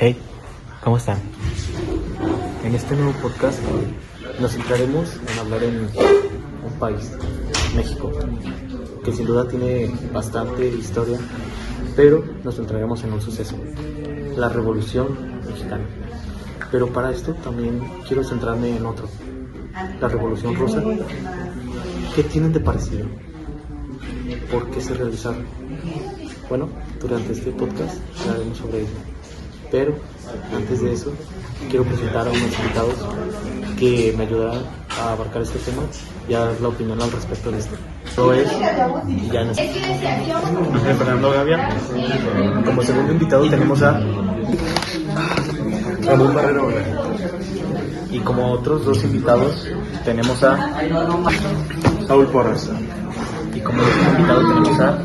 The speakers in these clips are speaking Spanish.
Hey, ¿cómo están? En este nuevo podcast nos centraremos en hablar en un país, México, que sin duda tiene bastante historia, pero nos centraremos en un suceso, la Revolución Mexicana. Pero para esto también quiero centrarme en otro, la Revolución Rusa. ¿Qué tienen de parecido? ¿Por qué se realizaron? Bueno, durante este podcast hablaremos sobre ello. Pero antes de eso, quiero presentar a unos invitados que me ayudarán a abarcar este tema y a dar la opinión al respecto de esto. Esto es Llanes. Ángel Fernando Gavia. Como segundo invitado tenemos a Ramón Barrero. Y como otros dos invitados tenemos a Saúl Porras. Y como último invitado tenemos a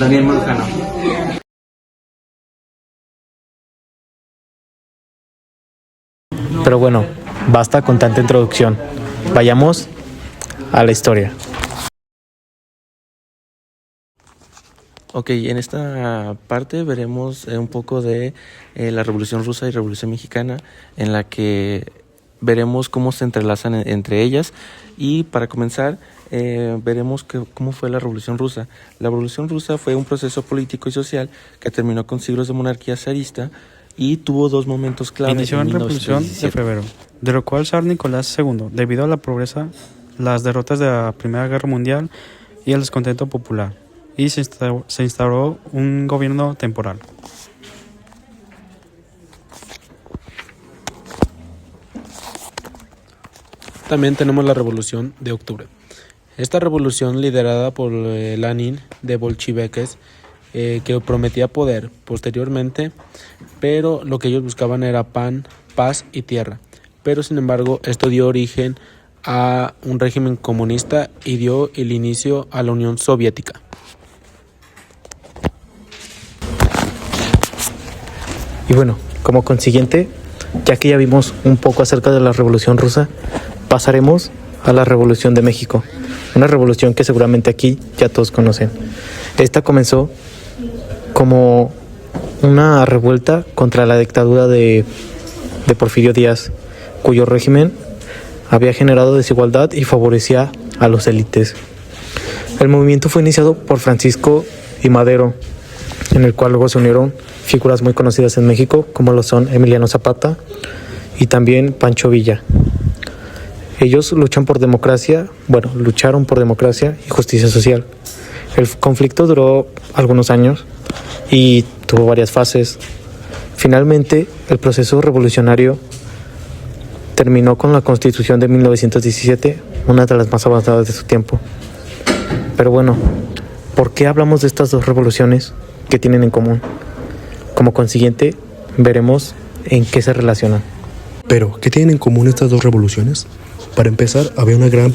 Daniel Manjano. Pero bueno, basta con tanta introducción. Vayamos a la historia. Ok, en esta parte veremos un poco de la Revolución Rusa y Revolución Mexicana, en la que veremos cómo se entrelazan entre ellas. Y para comenzar, veremos cómo fue la Revolución Rusa. La Revolución Rusa fue un proceso político y social que terminó con siglos de monarquía zarista y tuvo dos momentos clave. Inició en Revolución de Febrero, de lo cual zar Nicolás II, debido a la pobreza, las derrotas de la Primera Guerra Mundial y el descontento popular, y se instauró un gobierno temporal. También tenemos la Revolución de Octubre. Esta revolución, liderada por Lenin de bolcheviques, que prometía poder posteriormente, pero lo que ellos buscaban era pan, paz y tierra. Pero sin embargo, esto dio origen a un régimen comunista y dio el inicio a la Unión Soviética. Y bueno, como consiguiente, ya que ya vimos un poco acerca de la Revolución Rusa, pasaremos a la Revolución de México, una revolución que seguramente aquí ya todos conocen. Esta comenzó como una revuelta contra la dictadura de Porfirio Díaz, cuyo régimen había generado desigualdad y favorecía a los élites. El movimiento fue iniciado por Francisco y Madero, en el cual luego se unieron figuras muy conocidas en México, como lo son Emiliano Zapata y también Pancho Villa. Ellos lucharon por democracia y justicia social. El conflicto duró algunos años y tuvo varias fases. Finalmente, el proceso revolucionario terminó con la Constitución de 1917, una de las más avanzadas de su tiempo. Pero bueno, ¿por qué hablamos de estas dos revoluciones que tienen en común? Como consiguiente, veremos en qué se relacionan. Pero, ¿qué tienen en común estas dos revoluciones? Para empezar, había una gran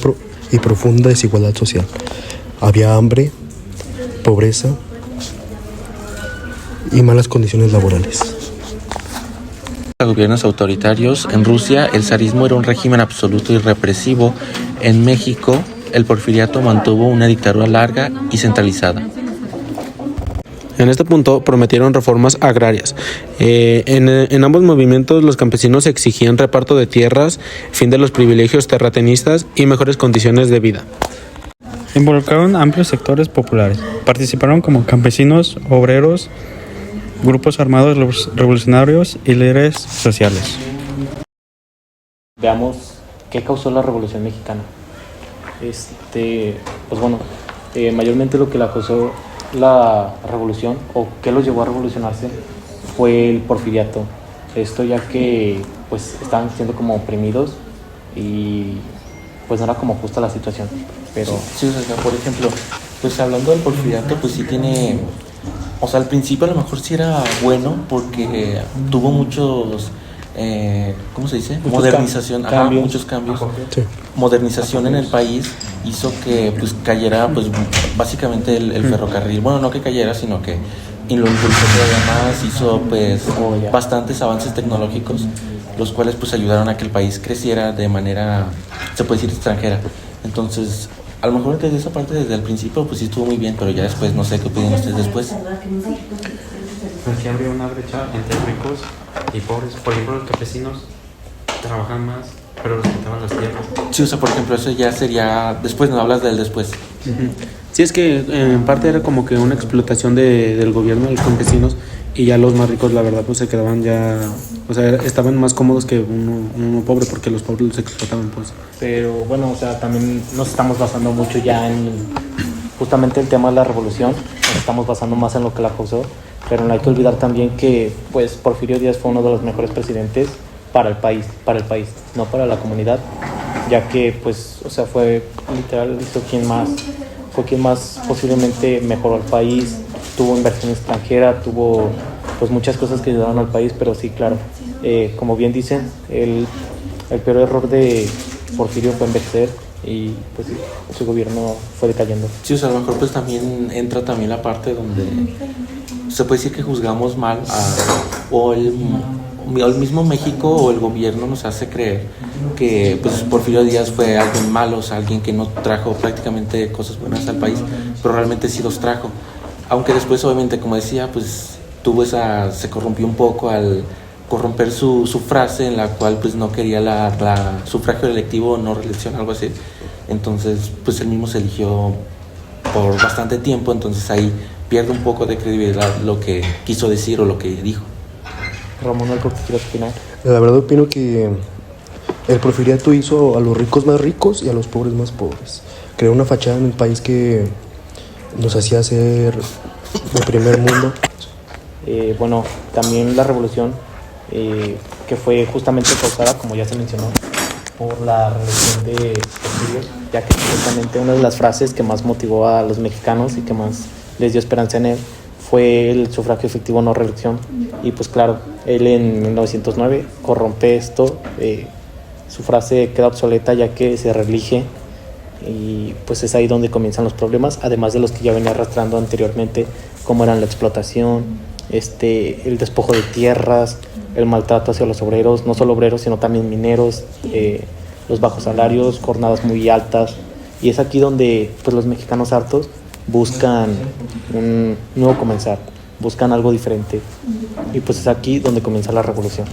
y profunda desigualdad social. Había hambre, pobreza y malas condiciones laborales. Los gobiernos autoritarios en Rusia, el zarismo era un régimen absoluto y represivo. En México, el porfiriato mantuvo una dictadura larga y centralizada. En este punto prometieron reformas agrarias. En ambos movimientos los campesinos exigían reparto de tierras, fin de los privilegios terratenistas y mejores condiciones de vida. Involucraron amplios sectores populares. Participaron como campesinos, obreros, grupos armados revolucionarios y líderes sociales. Veamos qué causó la Revolución Mexicana. Mayormente lo que la causó la revolución, o qué los llevó a revolucionarse, fue el porfiriato. Esto ya que pues estaban siendo como oprimidos y pues no era como justa la situación. Pero Sí, o sea, por ejemplo, pues hablando del porfiriato, pues sí tiene... O sea, al principio a lo mejor sí era bueno porque tuvo muchos... ¿cómo se dice? Modernización, muchos cambios. Sí. Modernización en el país hizo que pues cayera pues básicamente el ferrocarril. Bueno, no que cayera, sino que lo impulsó todavía más, hizo pues bastantes avances tecnológicos, los cuales pues ayudaron a que el país creciera de manera, se puede decir, extranjera. Entonces, a lo mejor desde esa parte, desde el principio, pues sí estuvo muy bien, pero ya después, no sé qué opinan ustedes después. Aquí habría una brecha entre ricos y pobres. Por ejemplo, los campesinos trabajan más, pero les quitaban las tierras. Sí, o sea, por ejemplo, eso ya sería después, no hablas del después. Sí, es que en parte era como que una explotación del gobierno de los campesinos y ya los más ricos, la verdad, pues se quedaban ya, o sea, estaban más cómodos que uno pobre porque los pobres los explotaban, pues. Pero bueno, o sea, también nos estamos basando mucho ya en justamente el tema de la revolución, nos estamos basando más en lo que la causó, pero no hay que olvidar también que pues Porfirio Díaz fue uno de los mejores presidentes para el país, no para la comunidad, ya que pues, o sea, fue literal quien más posiblemente mejoró al país, tuvo inversión extranjera, tuvo pues muchas cosas que ayudaron al país, pero sí, claro, como bien dicen, el peor error de Porfirio fue envejecer y pues sí, su gobierno fue decayendo. Sí, o sea, a lo mejor pues también entra también la parte donde se puede decir que juzgamos mal o el mismo México o el gobierno nos hace creer que pues Porfirio Díaz fue alguien malo, o sea, alguien que no trajo prácticamente cosas buenas al país, pero realmente sí los trajo. Aunque después, obviamente, como decía, pues se corrompió un poco al corromper su frase en la cual pues no quería la sufragio electivo o no reelección, algo así. Entonces, pues él mismo se eligió por bastante tiempo, entonces ahí pierde un poco de credibilidad lo que quiso decir o lo que dijo. Ramón, ¿algo que quieras opinar? La verdad opino que el porfiriato hizo a los ricos más ricos y a los pobres más pobres. Creó una fachada en el país que nos hacía ser de primer mundo. Bueno, también la revolución que fue justamente causada, como ya se mencionó, por la revolución de Porfirio, ya que justamente una de las frases que más motivó a los mexicanos y que más les dio esperanza en él fue el sufragio efectivo no reelección. Y pues claro, él en 1909 corrompe esto, su frase queda obsoleta ya que se reelige y pues es ahí donde comienzan los problemas, además de los que ya venía arrastrando anteriormente, como eran la explotación, el despojo de tierras, el maltrato hacia los obreros, no solo obreros sino también mineros, los bajos salarios, jornadas muy altas, y es aquí donde pues los mexicanos hartos buscan un nuevo comenzar, buscan algo diferente, y pues es aquí donde comienza la revolución.